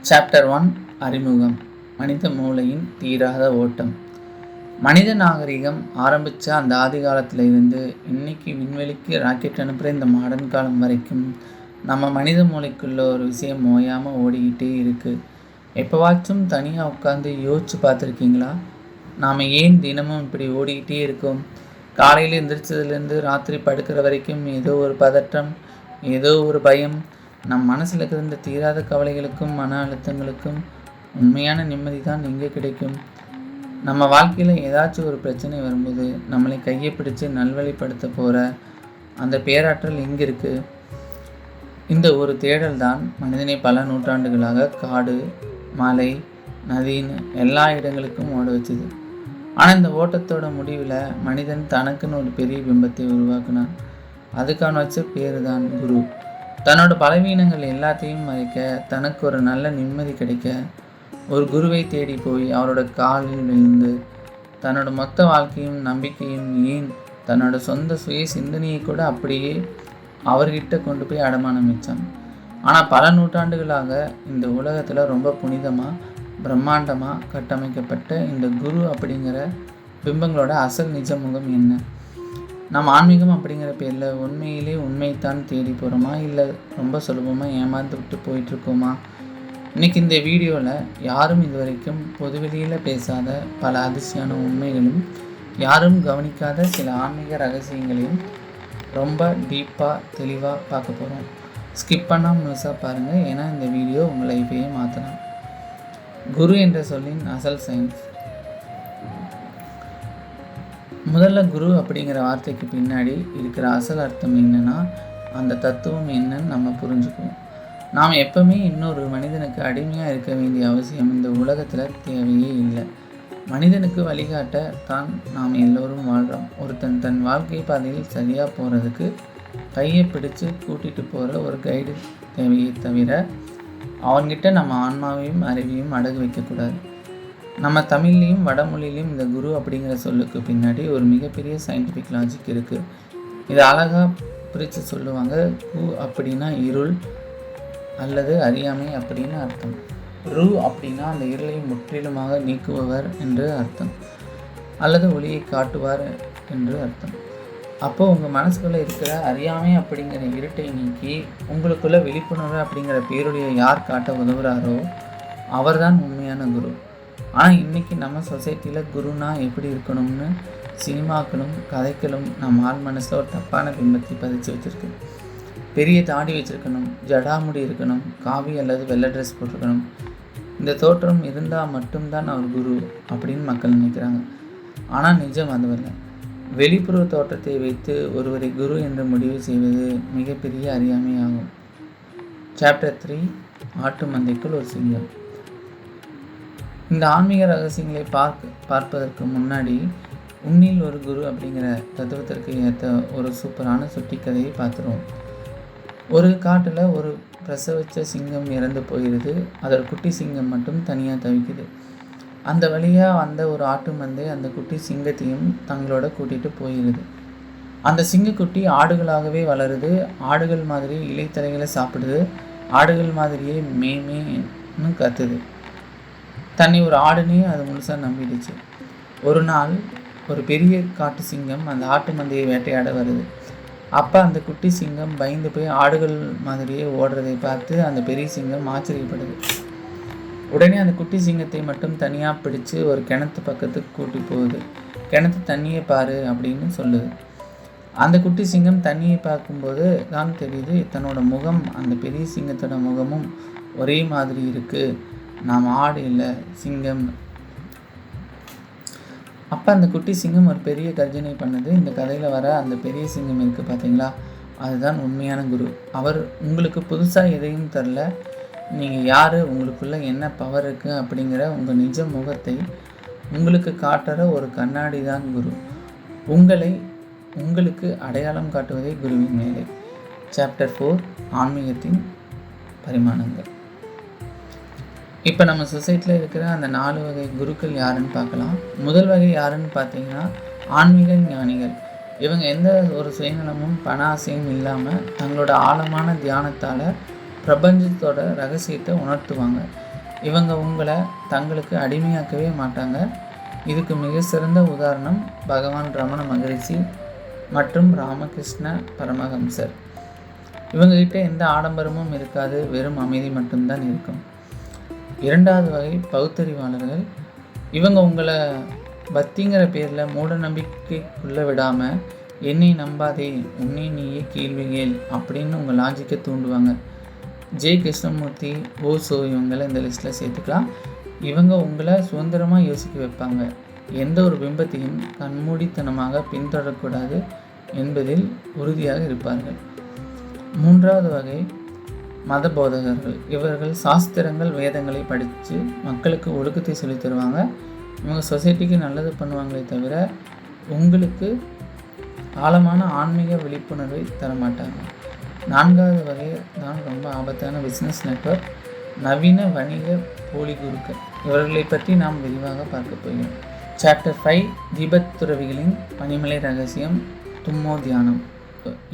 Chapter 1 அறிமுகம். மனித மூளையின் தீராத ஓட்டம். மனித நாகரிகம் ஆரம்பித்த அந்த ஆதி காலத்தில் இருந்து இன்னைக்கு விண்வெளிக்கு ராக்கெட் அனுப்புகிற இந்த மாடர்ன் காலம் வரைக்கும் நம்ம மனித மூளைக்குள்ள ஒரு விஷயம் ஓயாமல் ஓடிக்கிட்டே இருக்குது. எப்போவாச்சும் தனியாக உட்காந்து யோசிச்சு பார்த்துருக்கீங்களா? நாம் ஏன் தினமும் இப்படி ஓடிக்கிட்டே இருக்கோம்? காலையில் எந்திரிச்சதுலேருந்து ராத்திரி படுக்கிற வரைக்கும் ஏதோ ஒரு பதட்டம், ஏதோ ஒரு பயம். நம் மனசில் இருக்கிற தீராத கவலைகளுக்கும் மன அழுத்தங்களுக்கும் உண்மையான நிம்மதி தான் எங்கே கிடைக்கும்? நம்ம வாழ்க்கையில் ஏதாச்சும் ஒரு பிரச்சனை வரும்போது நம்மளை கையை பிடிச்சு நல்வழிப்படுத்த போகிற அந்த பேராற்றல் எங்கே இருக்குது? இந்த ஒரு தேடல் தான் மனிதனை பல நூற்றாண்டுகளாக காடு, மலை, நதின்னு எல்லா இடங்களுக்கும் ஓட வச்சுது. ஆனால் இந்த ஓட்டத்தோட முடிவில் மனிதன் தனக்குன்னு ஒரு பெரிய பிம்பத்தை உருவாக்குனான். அதுக்கான வச்ச பேரு தான் குரு. தன்னோட பலவீனங்கள் எல்லாத்தையும் மறைக்க, தனக்கு ஒரு நல்ல நிம்மதி கிடைக்க ஒரு குருவை தேடி போய் அவரோட காலில் விழுந்து தன்னோட மொத்த வாழ்க்கையும் நம்பிக்கையும் ஏன் தன்னோட சொந்த சுய சிந்தனையை கூட அப்படியே அவர்கிட்ட கொண்டு போய் அடமானம் வச்சான். ஆனால் பல நூற்றாண்டுகளாக இந்த உலகத்தில் ரொம்ப புனிதமாக பிரம்மாண்டமாக கட்டமைக்கப்பட்ட இந்த குரு அப்படிங்கிற பிம்பங்களோட அசல் நிஜ முகம் என்ன? நம்ம ஆன்மீகம் அப்படிங்கிற பேரில் உண்மையிலே உண்மைத்தான் தேடி போகிறோமா, இல்லை ரொம்ப சுலபமாக ஏமாந்து விட்டு போயிட்டுருக்கோமா? இன்றைக்கி இந்த வீடியோவில் யாரும் இதுவரைக்கும் பொதுவெளியில் பேசாத பல அதிர்ச்சியான உண்மைகளும் யாரும் கவனிக்காத சில ஆன்மீக ரகசியங்களையும் ரொம்ப டீப்பாக தெளிவாக பார்க்க போகிறோம். ஸ்கிப் பண்ணாமல் முழுசாக பாருங்கள், ஏன்னா இந்த வீடியோ உங்கள் லைஃபையே மாற்றலாம். குரு என்ற சொல்லின் அசல் சயின்ஸ். முதல்ல குரு அப்படிங்கிற வார்த்தைக்கு பின்னாடி இருக்கிற அசல் அர்த்தம் என்னன்னா, அந்த தத்துவம் என்னன்னு நம்ம புரிஞ்சுக்குவோம். நாம் எப்பவுமே இன்னொரு மனிதனுக்கு அடிமையாக இருக்க வேண்டிய அவசியம் இந்த உலகத்தில் தேவையே இல்லை. மனிதனுக்கு வழிகாட்ட தான் நாம் எல்லோரும் வாழ்கிறோம். ஒருத்தன் தன் வாழ்க்கை பாதையில் சரியாக போகிறதுக்கு கையை பிடிச்சு கூட்டிகிட்டு போகிற ஒரு கைடு தேவையை தவிர அவன்கிட்ட நம்ம ஆன்மாவையும் அறிவையும் அடகு வைக்கக்கூடாது. நம்ம தமிழ்லேயும் வடமொழியிலையும் இந்த குரு அப்படிங்கிற சொல்லுக்கு பின்னாடி ஒரு மிகப்பெரிய சயின்டிஃபிக் லாஜிக் இருக்குது. இதை அழகாக பிரித்து சொல்லுவாங்க. கு அப்படின்னா இருள் அல்லது அறியாமை அப்படின்னு அர்த்தம். ரு அப்படின்னா அந்த இருளை முற்றிலுமாக நீக்குபவர் என்று அர்த்தம், அல்லது ஒளியை காட்டுவார் என்று அர்த்தம். அப்போது உங்கள் மனசுக்குள்ளே இருக்கிற அறியாமை அப்படிங்கிற இருட்டை நீக்கி உங்களுக்குள்ள விழிப்புணர்வு அப்படிங்கிற பேருடைய யார் காட்ட உதவுறாரோ அவர்தான் உண்மையான குரு. ஆனால் இன்றைக்கி நம்ம சொசைட்டியில் குருனா எப்படி இருக்கணும்னு சினிமாக்களும் கதைகளும் நம்ம ஆள் மனசில் ஒரு தப்பான பிம்பத்தை பதிச்சு வச்சுருக்கு. பெரிய தாடி வச்சுருக்கணும், ஜடாமுடி இருக்கணும், காவி அல்லது வெள்ளை ட்ரெஸ் போட்டிருக்கணும். இந்த தோற்றம் இருந்தால் மட்டும்தான் அவர் குரு அப்படின்னு மக்கள் நினைக்கிறாங்க. ஆனால் நிஜம் அதுவல்ல. வெளிப்புற தோற்றத்தை வைத்து ஒருவரை குரு என்று முடிவு செய்வது மிகப்பெரிய அறியாமையாகும். சாப்டர் 3 ஆட்டு மந்தைக்குள் ஒரு சிங்கம். இந்த ஆன்மீக ரகசியங்களை பார்ப்பதற்கு முன்னாடி உன்னில் ஒரு குரு அப்படிங்கிற தத்துவத்திற்கு ஏற்ற ஒரு சூப்பரான சுட்டி கதையை பார்த்துருவோம். ஒரு காட்டில் ஒரு பிரசவித்த சிங்கம் இறந்து போயிடுது. அதோட குட்டி சிங்கம் மட்டும் தனியாக தவிக்குது. அந்த வழியாக வந்த ஒரு ஆட்டு மந்தை அந்த குட்டி சிங்கத்தையும் தங்களோட கூட்டிகிட்டு போயிடுது. அந்த சிங்கக்குட்டி ஆடுகளாகவே வளருது. ஆடுகள் மாதிரி இலைத்தலைகளை சாப்பிடுது. ஆடுகள் மாதிரியே மேன்னு கத்துது. தன்னை ஒரு ஆடுனே அது முழுசாக நம்பிடுச்சு. ஒரு நாள் ஒரு பெரிய காட்டு சிங்கம் அந்த ஆட்டு மந்தையை வேட்டையாட வருது. அப்போ அந்த குட்டி சிங்கம் பயந்து போய் ஆடுகள் மாதிரியே ஓடுறதை பார்த்து அந்த பெரிய சிங்கம் ஆச்சரியப்படுது. உடனே அந்த குட்டி சிங்கத்தை மட்டும் தனியாக பிடிச்சு ஒரு கிணத்து பக்கத்துக்கு கூட்டி போகுது. கிணத்து தண்ணியை பாரு அப்படின்னு சொல்லுது. அந்த குட்டி சிங்கம் தண்ணியை பார்க்கும்போது தான் தெரியுது, தன்னோட முகம் அந்த பெரிய சிங்கத்தோட முகமும் ஒரே மாதிரி இருக்குது. நாம் ஆடு இல்லை, சிங்கம். அப்போ அந்த குட்டி சிங்கம் ஒரு பெரிய கர்ஜனை பண்ணுது. இந்த கதையில் வர அந்த பெரிய சிங்கம் இருக்குது பார்த்தீங்களா, அதுதான் உண்மையான குரு. அவர் உங்களுக்கு புதுசாக எதையும் தரல. நீங்கள் யார், உங்களுக்குள்ளே என்ன பவர் இருக்குது அப்படிங்கிற உங்கள் நிஜ முகத்தை உங்களுக்கு காட்டுற ஒரு கண்ணாடி தான் குரு. உங்களுக்கு அடையாளம் காட்டுவதே குருவின் வேலை. சாப்டர் 4 ஆன்மீகத்தின் பரிமாணங்கள். இப்போ நம்ம சொசைட்டியில் இருக்கிற அந்த 4 வகை குருக்கள் யாருன்னு பார்க்கலாம். முதல் வகை யாருன்னு பார்த்தீங்கன்னா ஆன்மீக ஞானிகள். இவங்க எந்த ஒரு சுயநலமும் பண ஆசையும் இல்லாமல் தங்களோட ஆழமான தியானத்தால் பிரபஞ்சத்தோட ரகசியத்தை உணர்த்துவாங்க. இவங்க உங்களை தங்களுக்கு அடிமையாக்கவே மாட்டாங்க. இதுக்கு மிக சிறந்த உதாரணம் பகவான் ரமண மகரிஷி மற்றும் ராமகிருஷ்ண பரமஹம்சர். இவங்ககிட்ட எந்த ஆடம்பரமும் இருக்காது, வெறும் அமைதி மட்டும்தான் இருக்கும். 2வது வகை பகுத்தறிவாளர்கள். இவங்க உங்களை பக்திங்கிற பேரில் மூட நம்பிக்கைக்குள்ளே விடாமல், என்னை நம்பாதே, உன்னை நீயே கேள்வி கேள் அப்படின்னு உங்கள் லாஜிக்கை தூண்டுவாங்க. ஜே கிருஷ்ணமூர்த்தி, ஓசோ இவங்களை இந்த லிஸ்ட்டில் சேர்த்துக்கலாம். இவங்க உங்களை சுதந்திரமாக யோசிக்க வைப்பாங்க. எந்த ஒரு பிம்பத்தையும் கண்மூடித்தனமாக பின்தொடரக்கூடாது என்பதில் உறுதியாக இருப்பார்கள். 3வது வகை மத போதகர்கள். இவர்கள் சாஸ்திரங்கள், வேதங்களை படித்து மக்களுக்கு ஒழுக்கத்தை சொல்லித் தருவாங்க. இவங்க சொசைட்டிக்கு நல்லது பண்ணுவாங்களே தவிர உங்களுக்கு ஆழமான ஆன்மீக விழிப்புணர்வை தரமாட்டாங்க. 4வது வகை தான் ரொம்ப ஆபத்தான பிஸ்னஸ் நெட்வொர்க், நவீன வணிக போலி குருக்கள். இவர்களை பற்றி நாம் விரிவாக பார்க்க போகிறோம். சாப்டர் 5, தீபத் துறவிகளின் பனிமலை ரகசியம், தும்மோ தியானம்.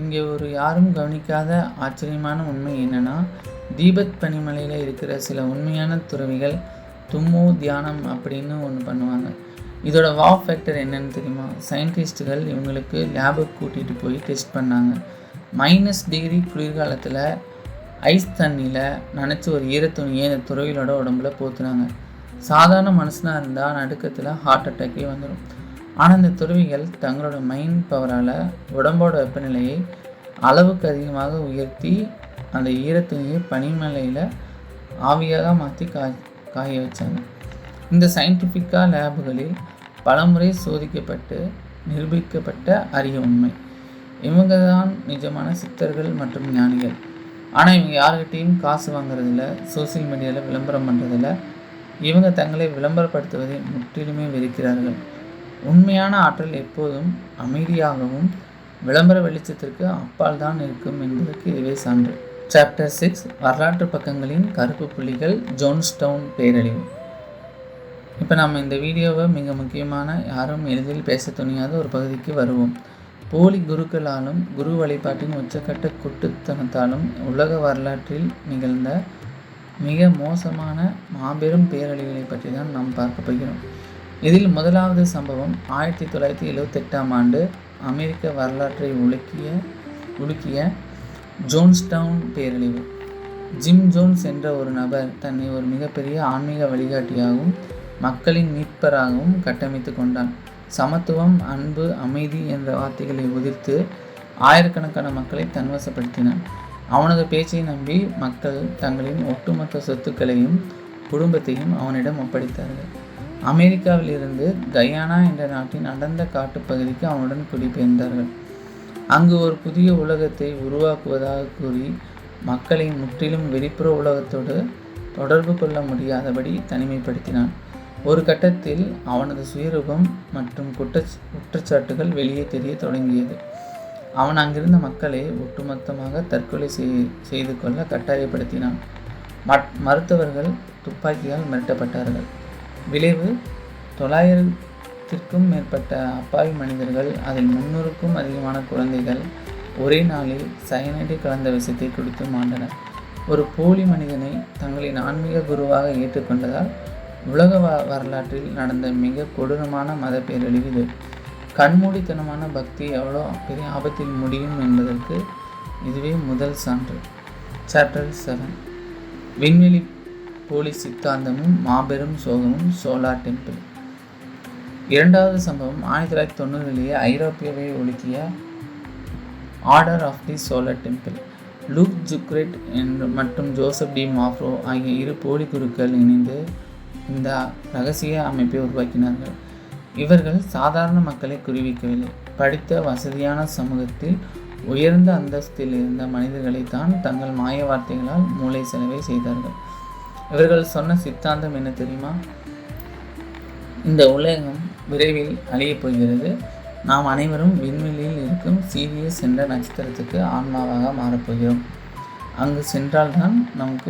இங்கே ஒரு யாரும் கவனிக்காத ஆச்சரியமான உண்மை என்னென்னா, தீபத் பனிமலையில் இருக்கிற சில உண்மையான துறவிகள் தும்மோ தியானம் அப்படின்னு ஒன்று பண்ணுவாங்க. இதோட வாவ் ஃபேக்டர் என்னன்னு தெரியுமா? சயின்டிஸ்ட்டுகள் இவங்களுக்கு லேபுக்கு கூட்டிகிட்டு போய் டெஸ்ட் பண்ணாங்க. -டிகிரி குளிர்காலத்தில் ஐஸ் தண்ணியில் நினச்சி ஒரு ஈரத்துணியை இந்த துறவிகளோட உடம்புல போத்துனாங்க. சாதாரண மனுஷனாக இருந்தால் நடுக்கத்தில் ஹார்ட் அட்டாக்கே வந்துடும். ஆனால் இந்த துறவிகள் தங்களோட மைண்ட் பவரால் உடம்போட வெப்பநிலையை அளவுக்கு அதிகமாக உயர்த்தி அந்த ஈரத்துணியை பனிமலையில் ஆவியாக மாற்றி காய வச்சாங்க. இந்த சயின்டிஃபிக்காக லேபுகளில் பலமுறை சோதிக்கப்பட்டு நிரூபிக்கப்பட்ட அரிய உண்மை. இவங்க தான் நிஜமான சித்தர்கள் மற்றும் ஞானிகள். ஆனால் இவங்க யார்கிட்டையும் காசு வாங்குறதில்ல, சோசியல் மீடியாவில் விளம்பரம் பண்ணுறதில்ல. இவங்க தங்களை விளம்பரப்படுத்துவதை முற்றிலுமே வெறுக்கிறார்கள். உண்மையான ஆற்றல் எப்போதும் அமைதியாகவும் விளம்பர வெளிச்சத்திற்கு அப்பால் தான் இருக்கும் என்பதற்கு இதுவே சான்று. சாப்டர் 6, வரலாற்று பக்கங்களின் கருப்பு புள்ளிகள், ஜோன்ஸ்டவுன் பேரழிவு. இப்போ நம்ம இந்த வீடியோவை மிக முக்கியமான, யாரும் எளிதில் பேச துணியாத ஒரு பகுதிக்கு வருவோம். போலி குருக்களாலும் குரு வழிபாட்டின் உச்சக்கட்ட குட்டுத்தனத்தாலும் உலக வரலாற்றில் நிகழ்ந்த மிக மோசமான மாபெரும் பேரழிவுகளை பற்றி தான் நாம் பார்க்க போகிறோம். இதில் முதலாவது சம்பவம் 1978ஆம் ஆண்டு அமெரிக்க வரலாற்றை உலுக்கிய ஜோன்ஸ்டவுன் பேரழிவு. ஜிம் ஜோன்ஸ் என்ற ஒரு நபர் தன்னை ஒரு மிகப்பெரிய ஆன்மீக வழிகாட்டியாகவும் மக்களின் மீட்பராகவும் கட்டமைத்து கொண்டான். சமத்துவம், அன்பு, அமைதி என்ற வார்த்தைகளை உதிர்த்து ஆயிரக்கணக்கான மக்களை தன்வசப்படுத்தினான். அவனது பேச்சை நம்பி மக்கள் தங்களின் ஒட்டுமொத்த சொத்துக்களையும் குடும்பத்தையும் அவனிடம் ஒப்படைத்தார்கள். அமெரிக்காவில் இருந்து கயானா என்ற நாட்டின் அடர்ந்த காட்டுப்பகுதிக்கு அவனுடன் குடிபெயர்ந்தார்கள். அங்கு ஒரு புதிய உலகத்தை உருவாக்குவதாக கூறி மக்களை முற்றிலும் வெளிப்புற உலகத்தோடு தொடர்பு கொள்ள முடியாதபடி தனிமைப்படுத்தினான். ஒரு கட்டத்தில் அவனது சுயரூபம் மற்றும் குற்றச்சாட்டுகள் வெளியே தெரிய தொடங்கியது. அவன் அங்கிருந்த மக்களை ஒட்டுமொத்தமாக தற்கொலை செய்து கொள்ள கட்டாயப்படுத்தினான். மருத்துவர்கள் துப்பாக்கியால் மிரட்டப்பட்டார்கள். விளைவு 900க்கும் மேற்பட்ட அப்பாவி மனிதர்கள், அதில் 300க்கும் அதிகமான குழந்தைகள் ஒரே நாளில் சயனைடு கலந்த விஷத்தை கொடுத்து மாண்டனர். ஒரு போலி மனிதனை தங்களின் ஆன்மீக குருவாக ஏற்றுக்கொண்டதால் உலக வரலாற்றில் நடந்த மிக கொடூரமான மத பேரழிவு இது. கண்மூடித்தனமான பக்தி எவ்வளோ பெரிய ஆபத்தில் முடியும் என்பதற்கு இதுவே முதல் சான்று. சாப்டர் 7, விண்வெளி போலி சித்தாந்தமும் மாபெரும் சோகமும், சோலார் டெம்பிள். 2வது சம்பவம் 1990லேயே ஐரோப்பியாவை ஒழுக்கிய order of the solar temple. Luc Jouret மற்றும் ஜோசப் டி மாஃப்ரோ ஆகிய 2 போலி குருக்கள் இணைந்து இந்த ரகசிய அமைப்பை உருவாக்கினார்கள். இவர்கள் சாதாரண மக்களை குறிவிக்கவில்லை. படித்த வசதியான சமூகத்தில் உயர்ந்த அந்தஸ்தில் இருந்த மனிதர்களை தான் தங்கள் மாய வார்த்தைகளால் மூளை செலவை செய்தார்கள். இவர்கள் சொன்ன சித்தாந்தம் என்ன தெரியுமா? இந்த உலகம் விரைவில் அழியப் போகிறது. நாம் அனைவரும் விண்வெளியில் இருக்கும் சீரியஸ் என்ற நட்சத்திரத்துக்கு ஆன்மாவாக மாறப்போகிறோம். அங்கு சென்றால்தான் நமக்கு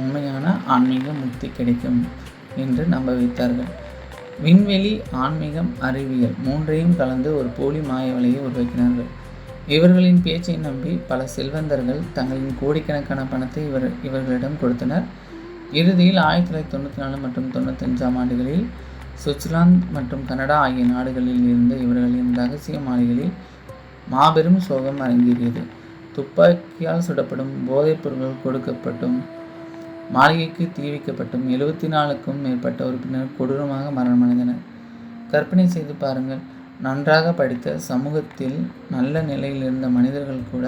உண்மையான ஆன்மீக முக்தி கிடைக்கும் என்று நம்ப வைத்தார்கள். விண்வெளி, ஆன்மீகம், அறிவியல் 3ஐயும் கலந்து ஒரு போலி மாய வலையை உருவாக்கினார்கள். இவர்களின் பேச்சை நம்பி பல செல்வந்தர்கள் தங்களின் கோடிக்கணக்கான பணத்தை இவர்களிடம் கொடுத்தனர். இறுதியில் 1994 மற்றும் 95ஆம் ஆண்டுகளில் சுவிட்சர்லாந்து மற்றும் கனடா ஆகிய நாடுகளில் இருந்த இவர்களின் இரகசிய மாளிகைகளில் மாபெரும் சோகம் அரங்கேறியது. துப்பாக்கியால் சுடப்படும், போதைப் பொருட்கள் கொடுக்கப்பட்டும், மாளிகைக்கு தீ வைக்கப்பட்டும் 74க்கும் மேற்பட்ட உறுப்பினர் கொடூரமாக மரணமடைந்தனர். கற்பனை செய்து பாருங்கள், நன்றாக படித்த, சமூகத்தில் நல்ல நிலையில் இருந்த மனிதர்கள் கூட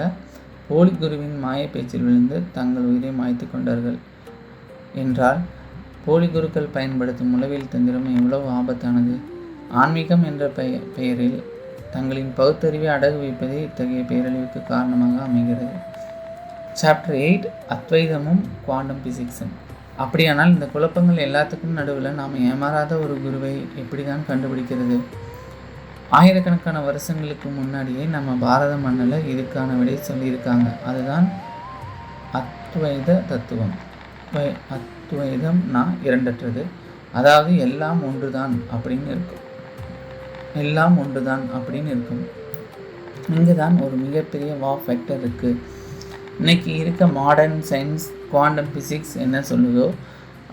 போலி குருவின் மாய பேச்சில் விழுந்து தங்கள் உயிரை மாய்த்து கொண்டார்கள் என்றால் போலி குருக்கள் பயன்படுத்தும் உளவியல் தந்திரம் எவ்வளவு ஆபத்தானது. ஆன்மீகம் என்ற பெயரில் தங்களின் பகுத்தறிவை அடகு வைப்பதே இத்தகைய பேரழிவுக்கு காரணமாக அமைகிறது. சாப்டர் 8 அத்வைதமும் குவாண்டம் பிசிக்ஸும். அப்படியானால் இந்த குழப்பங்கள் எல்லாத்துக்கும் நடுவில் நாம் ஏமாறாத ஒரு குருவை எப்படி தான் கண்டுபிடிக்கிறது? ஆயிரக்கணக்கான வருஷங்களுக்கு முன்னாடியே நம்ம பாரத மண்ணில் இதுக்கான விடை சொல்லியிருக்காங்க. அதுதான் அத்வைத தத்துவம். அத்வைதம்னா இரண்டற்றது, அதாவது எல்லாம் ஒன்றுதான் அப்படின்னு இருக்கும். எல்லாம் ஒன்றுதான் அப்படின்னு இருக்கும். இங்கே தான் ஒரு மிகப்பெரிய வா ஃபேக்டர் இருக்குது. இன்றைக்கி இருக்க மாடர்ன் சயின்ஸ், குவாண்டம் ஃபிசிக்ஸ் என்ன சொல்லுதோ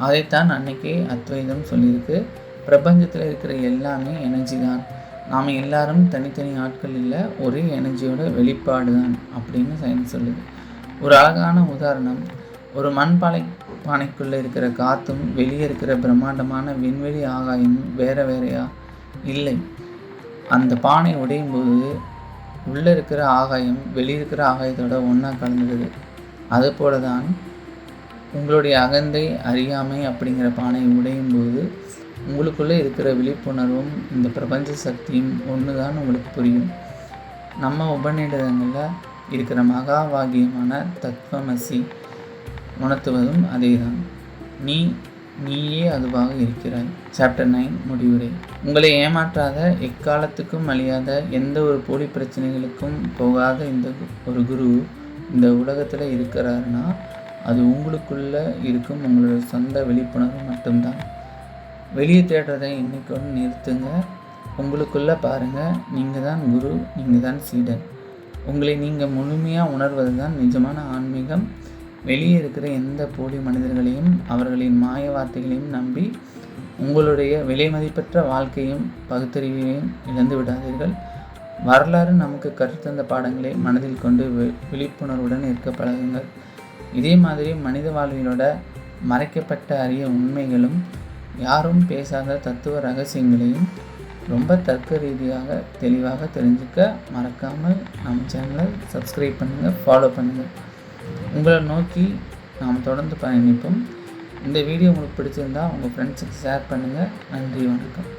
அதைத்தான் அன்றைக்கே அத்வைதம் சொல்லியிருக்கு. பிரபஞ்சத்தில் இருக்கிற எல்லாமே எனர்ஜி தான். நாம் எல்லாரும் தனித்தனி ஆட்கள் இல்லை, ஒரே எனர்ஜியோட வெளிப்பாடு தான் அப்படின்னு சயின்ஸ் சொல்லுது. ஒரு அழகான உதாரணம், ஒரு பானைக்குள்ளே இருக்கிற காற்றும் வெளியே இருக்கிற பிரம்மாண்டமான விண்வெளி ஆகாயமும் வேறையா? இல்லை. அந்த பானை உடையும் போது உள்ளே இருக்கிற ஆகாயம் வெளியே இருக்கிற ஆகாயத்தோட ஒன்றா கலந்துடுது. அதுபோல தான் உங்களுடைய அகந்தை, அறியாமை அப்படிங்கிற பானை உடையும் போது உங்களுக்குள்ளே இருக்கிற விழிப்புணர்வும் இந்த பிரபஞ்ச சக்தியும் ஒன்று தான் உங்களுக்கு புரியும். நம்ம உபநிடதங்களில் இருக்கிற மகா வாக்கியமான தத்துவமசி உணர்த்துவதும் அதே தான். நீயே அதுவாக இருக்கிறாய். சாப்டர் 9 முடிவுரை. உங்களை ஏமாற்றாத, எக்காலத்துக்கும் அழியாத, எந்த ஒரு போலி பிரச்சனைகளுக்கும் போகாத இந்த ஒரு குரு இந்த உலகத்தில் இருக்கிறாருன்னா அது உங்களுக்குள்ளே இருக்கும் உங்களோட சொந்த விழிப்புணர்வு மட்டும்தான். வெளியே தேடுறதை இன்னைக்கொன்று நிறுத்துங்க. உங்களுக்குள்ளே பாருங்கள், நீங்கள் தான் குரு, நீங்கள் தான் சீடன். உங்களை நீங்கள் முழுமையாக உணர்வது தான் நிஜமான ஆன்மீகம். வெளியே இருக்கிற எந்த போலி மனிதர்களையும் அவர்களின் மாய வார்த்தைகளையும் நம்பி உங்களுடைய விலை மதிப்பற்ற வாழ்க்கையும் பகுத்தறிவையும் இழந்து விடாதீர்கள். வரலாறு நமக்கு கற்றுத்தந்த பாடங்களை மனதில் கொண்டு விழிப்புணர்வுடன் இருக்க பழகுங்கள். இதே மாதிரி மனித வாழ்விலோட மறைக்கப்பட்ட அரிய உண்மைகளும் யாரும் பேசாத தத்துவ ரகசியங்களையும் ரொம்ப தர்க்க ரீதியாக தெளிவாக தெரிஞ்சுக்க மறக்காமல் நம்ம சேனலை சப்ஸ்கிரைப் பண்ணுங்கள், ஃபாலோ பண்ணுங்கள். உங்களை நோக்கி நாம் தொடர்ந்து பயணிப்போம். இந்த வீடியோ உங்களுக்கு பிடிச்சிருந்தால் உங்கள் ஃப்ரெண்ட்ஸுக்கு ஷேர் பண்ணுங்கள். நன்றி, வணக்கம்.